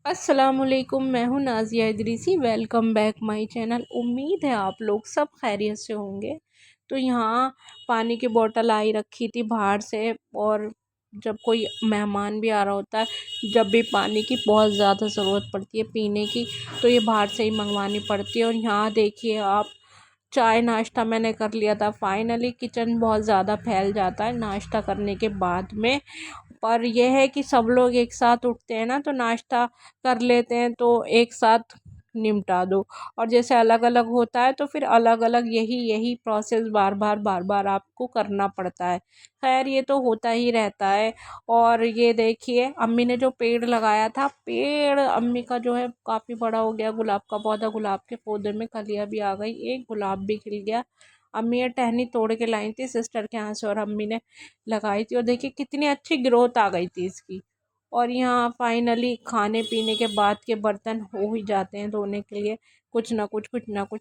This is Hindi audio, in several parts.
अस्सलामुअलैकुम, मैं हूँ Nazia Idrisi. Welcome back my channel. उम्मीद है आप लोग सब खैरियत से होंगे। तो यहाँ पानी की बोतल आई रखी थी बाहर से, और जब कोई मेहमान भी आ रहा होता है, जब भी पानी की बहुत ज़्यादा ज़रूरत पड़ती है पीने की, तो ये बाहर से ही मंगवानी पड़ती है। और यहाँ देखिए आप, चाय नाश्ता मैंने कर लिया था। फाइनली किचन बहुत ज़्यादा फैल जाता है नाश्ता करने के बाद में। पर यह है कि सब लोग एक साथ उठते हैं ना, तो नाश्ता कर लेते हैं, तो एक साथ निपटा दो। और जैसे अलग अलग होता है तो फिर अलग अलग यही यही प्रोसेस बार बार आपको करना पड़ता है। खैर, ये तो होता ही रहता है। और ये देखिए, अम्मी ने जो पेड़ लगाया था, पेड़ अम्मी का जो है काफ़ी बड़ा हो गया। गुलाब का पौधा, गुलाब के पौधे में कलियाँ भी आ गई, एक गुलाब भी खिल गया। अम्मी ये टहनी तोड़ के लाई थी सिस्टर के यहाँ से, और अम्मी ने लगाई थी, और देखिए कितनी अच्छी ग्रोथ आ गई थी इसकी। और यहाँ फाइनली खाने पीने के बाद के बर्तन हो ही जाते हैं धोने के लिए। कुछ ना कुछ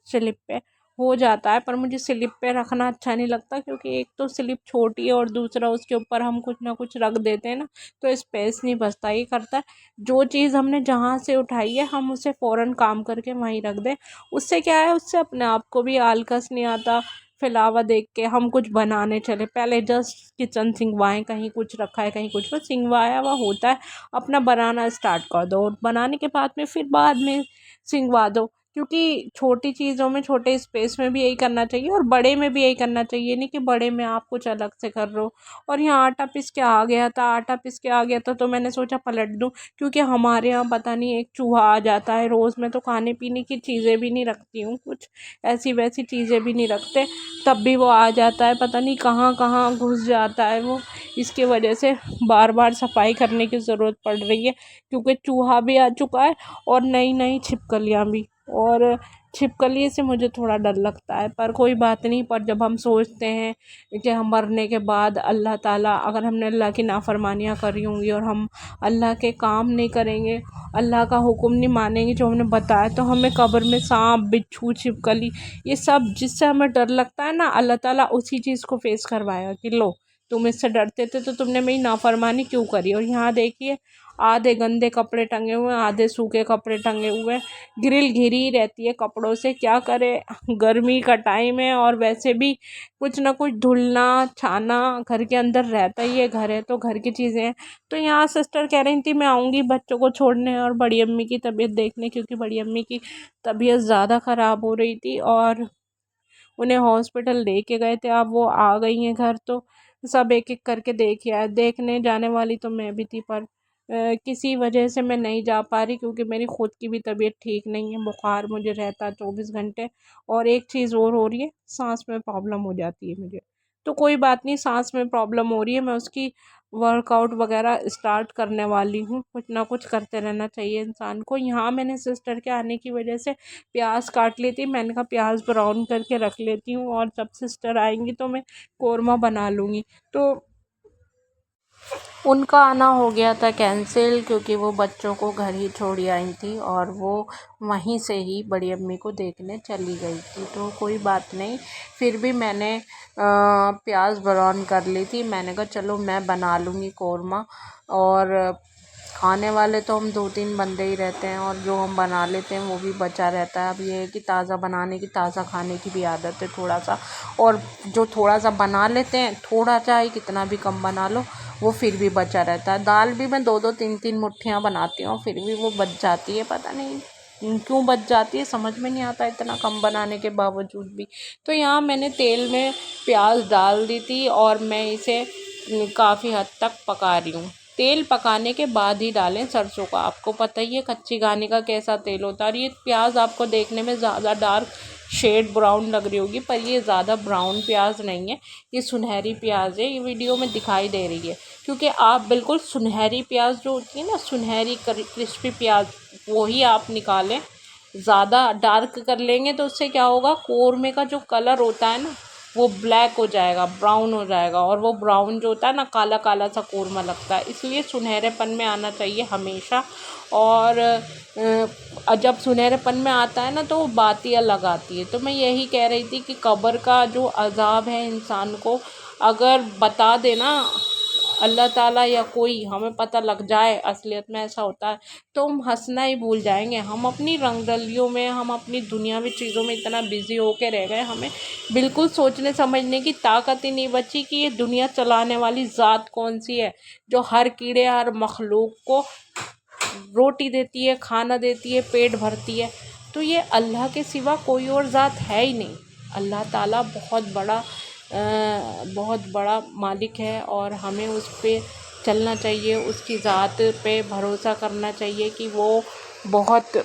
स्लिप पे हो जाता है, पर मुझे स्लिप पे रखना अच्छा नहीं लगता, क्योंकि एक तो स्लिप छोटी है और दूसरा उसके ऊपर हम कुछ ना कुछ रख देते हैं ना, तो स्पेस नहीं बचता। ये करता है, जो चीज़ हमने जहाँ से उठाई है हम उसे फ़ौरन काम करके वहीं रख दें। उससे क्या है, उससे अपने आप को भी आलकस नहीं आता। फैलावा देख के हम कुछ बनाने चले, पहले जस्ट किचन सिंकवाएं, कहीं कुछ रखा है कहीं कुछ, वो सिंकवाया हुआ होता है, अपना बनाना स्टार्ट कर दो, और बनाने के बाद में फिर बाद में सिंकवा दो। क्योंकि छोटी चीज़ों में, छोटे स्पेस में भी यही करना चाहिए, और बड़े में भी यही करना चाहिए। नहीं कि बड़े में आप कुछ अलग से कर रहे हो। और यहाँ आटा पीस के आ गया था, आटा पीस के आ गया था, तो मैंने सोचा पलट दूँ, क्योंकि हमारे यहाँ पता नहीं एक चूहा आ जाता है रोज़। में तो खाने पीने की चीज़ें भी नहीं रखती हूँ, कुछ ऐसी वैसी चीज़ें भी नहीं रखते, तब भी वो आ जाता है। पता नहीं कहाँ कहाँ घुस जाता है वो। इसकी वजह से बार बार सफाई करने की ज़रूरत पड़ रही है, क्योंकि चूहा भी आ चुका है, और नई नई छिपकलियाँ भी। और छिपकली से मुझे थोड़ा डर लगता है, पर कोई बात नहीं। पर जब हम सोचते हैं कि हम मरने के बाद अल्लाह ताला, अगर हमने अल्लाह की नाफरमानियाँ करी होंगी और हम अल्लाह के काम नहीं करेंगे, अल्लाह का हुक्म नहीं मानेंगे जो हमने बताया, तो हमें कब्र में सांप, बिच्छू, छिपकली, ये सब जिससे हमें डर लगता है ना, अल्लाह ताला उसी चीज़ को फेस करवाएगा कि लो, तुम इससे डरते थे तो तुमने मेरी नाफरमानी क्यों करी। और यहाँ देखिए, आधे गंदे कपड़े टंगे हुए हैं, आधे सूखे कपड़े टंगे हुए हैं। ग्रिल घिरी रहती है कपड़ों से, क्या करे, गर्मी का टाइम है, और वैसे भी कुछ ना कुछ धुलना छाना घर के अंदर रहता ही है। घर है तो घर की चीज़ें हैं। तो यहाँ सिस्टर कह रही थी मैं आऊँगी बच्चों को छोड़ने और बड़ी अम्मी की तबीयत देखने, क्योंकि बड़ी अम्मी की तबीयत ज़्यादा ख़राब हो रही थी, और उन्हें हॉस्पिटल लेके गए थे। अब वो आ गई हैं घर, तो सब एक एक करके देख आए। देखने जाने वाली तो मैं भी थी, पर किसी वजह से मैं नहीं जा पा रही, क्योंकि मेरी खुद की भी तबीयत ठीक नहीं है। बुखार मुझे रहता है 24 घंटे, और एक चीज़ और हो रही है, सांस में प्रॉब्लम हो जाती है मुझे। तो कोई बात नहीं, सांस में प्रॉब्लम हो रही है, मैं उसकी वर्कआउट वगैरह स्टार्ट करने वाली हूँ। कुछ ना कुछ करते रहना चाहिए इंसान को। यहाँ मैंने सिस्टर के आने की वजह से प्याज काट ली थी, मैंने कहा प्याज ब्राउन करके रख लेती हूँ, और जब सिस्टर आएंगी तो मैं कौरमा बना लूँगी। तो उनका आना हो गया था कैंसिल, क्योंकि वो बच्चों को घर ही छोड़ी आई थी, और वो वहीं से ही बड़ी अम्मी को देखने चली गई थी। तो कोई बात नहीं, फिर भी मैंने प्याज ब्राउन कर ली थी। मैंने कहा चलो मैं बना लूँगी कौरमा। और खाने वाले तो हम 2-3 बंदे ही रहते हैं, और जो हम बना लेते हैं वो भी बचा रहता है। अब ये है कि ताज़ा बनाने की, ताज़ा खाने की भी आदत है थोड़ा सा। और जो थोड़ा सा बना लेते हैं, थोड़ा चाहे कितना भी कम बना लो, वो फिर भी बचा रहता है। दाल भी मैं 2-2 3-3 मुट्ठियाँ बनाती हूँ, फिर भी वो बच जाती है। पता नहीं क्यों बच जाती है, समझ में नहीं आता, इतना कम बनाने के बावजूद भी। तो यहाँ मैंने तेल में प्याज डाल दी थी, और मैं इसे काफ़ी हद तक पका रही हूँ। तेल पकाने के बाद ही डालें सरसों का। आपको पता ही है कच्ची घानी का कैसा तेल होता है। और ये प्याज आपको देखने में ज़्यादा डार्क शेड ब्राउन लग रही होगी, पर ये ज़्यादा ब्राउन प्याज नहीं है, ये सुनहरी प्याज है। ये वीडियो में दिखाई दे रही है, क्योंकि आप बिल्कुल सुनहरी प्याज जो होती है ना, सुनहरी क्रिस्पी प्याज, वही आप निकालें। ज़्यादा डार्क कर लेंगे तो उससे क्या होगा, कौरमे का जो कलर होता है ना, वो ब्लैक हो जाएगा, ब्राउन हो जाएगा, और वो ब्राउन जो होता है ना, काला काला सा कौरमा लगता है। इसलिए सुनहरेपन में आना चाहिए हमेशा। और जब सुनहरेपन में आता है ना, तो वो बात ही अलग आती है। तो मैं यही कह रही थी कि कब्र का जो अज़ाब है इंसान को अगर बता देना अल्लाह ताला या कोई हमें पता लग जाए असलियत में ऐसा होता है तो हम हंसना ही भूल जाएंगे। हम अपनी रंगदलियों में, हम अपनी दुनियावी चीज़ों में इतना बिजी होके रह गए, हमें बिल्कुल सोचने समझने की ताकत ही नहीं बची कि ये दुनिया चलाने वाली ज़ात कौन सी है जो हर कीड़े हर मखलूक को रोटी देती है, खाना देती है, पेट भरती है। तो ये अल्लाह के सिवा कोई और ज़ात है ही नहीं। अल्लाह ताला बहुत बड़ा मालिक है और हमें उस पे चलना चाहिए, उसकी ज़ात पे भरोसा करना चाहिए कि वो बहुत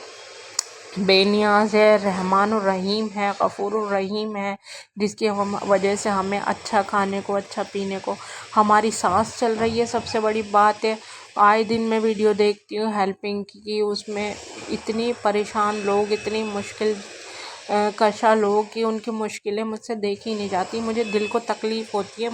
बेनियाज़ है, रहमान और रहीम है, गफ़ूर और रहीम है, जिसकी हम वजह से हमें अच्छा खाने को, अच्छा पीने को, हमारी सांस चल रही है, सबसे बड़ी बात है। आए दिन मैं वीडियो देखती हूँ हेल्पिंग की, उसमें इतनी परेशान लोग, इतनी मुश्किल कशा लोग कि उनकी मुश्किलें मुझसे देखी नहीं जाती। मुझे दिल को तकलीफ़ होती है,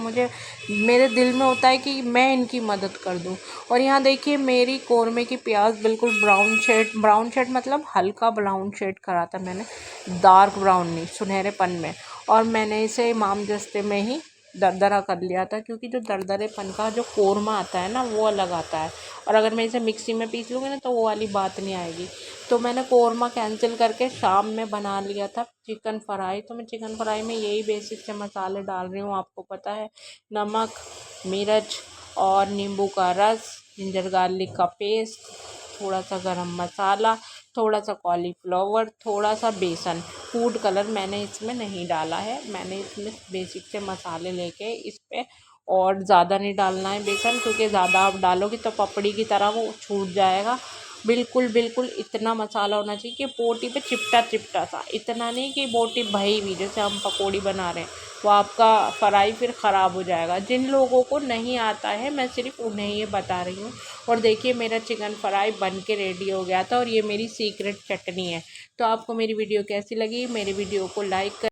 मेरे दिल में होता है कि मैं इनकी मदद कर दूं। और यहाँ देखिए मेरी कौरमे की प्याज बिल्कुल ब्राउन शेड मतलब हल्का ब्राउन शेड करा था मैंने, डार्क ब्राउन नहीं, सुनहरेपन में। और मैंने इसे इमाम जस्ते में ही दरदरा कर लिया था, क्योंकि जो दरदरेपन का जो कौरमा आता है ना वो अलग आता है, और अगर मैं इसे मिक्सी में पीस लूँगी ना तो वो वाली बात नहीं आएगी। तो मैंने कौरमा कैंसिल करके शाम में बना लिया था चिकन फ्राई। तो मैं चिकन फ्राई में यही बेसिक से मसाले डाल रही हूँ, आपको पता है, नमक, मिर्च और नींबू का रस, जिंजर गार्लिक का पेस्ट, थोड़ा सा गरम मसाला, थोड़ा सा कॉलीफ्लावर, थोड़ा सा बेसन, फूड कलर मैंने इसमें नहीं डाला है। मैंने इसमें बेसिक से मसाले लेके इस पे, और ज़्यादा नहीं डालना है बेसन, क्योंकि ज़्यादा आप डालोगे तो पपड़ी की तरह वो छूट जाएगा। बिल्कुल इतना मसाला होना चाहिए कि बोटी पे चिपटा चिपटा सा, इतना नहीं कि बोटी भई हुई जैसे हम पकौड़ी बना रहे हैं, वो आपका फ्राई फिर ख़राब हो जाएगा। जिन लोगों को नहीं आता है मैं सिर्फ उन्हें ये बता रही हूँ। और देखिए मेरा चिकन फ्राई बन के रेडी हो गया था, और ये मेरी सीक्रेट चटनी है। तो आपको मेरी वीडियो कैसी लगी? मेरी वीडियो को लाइक कर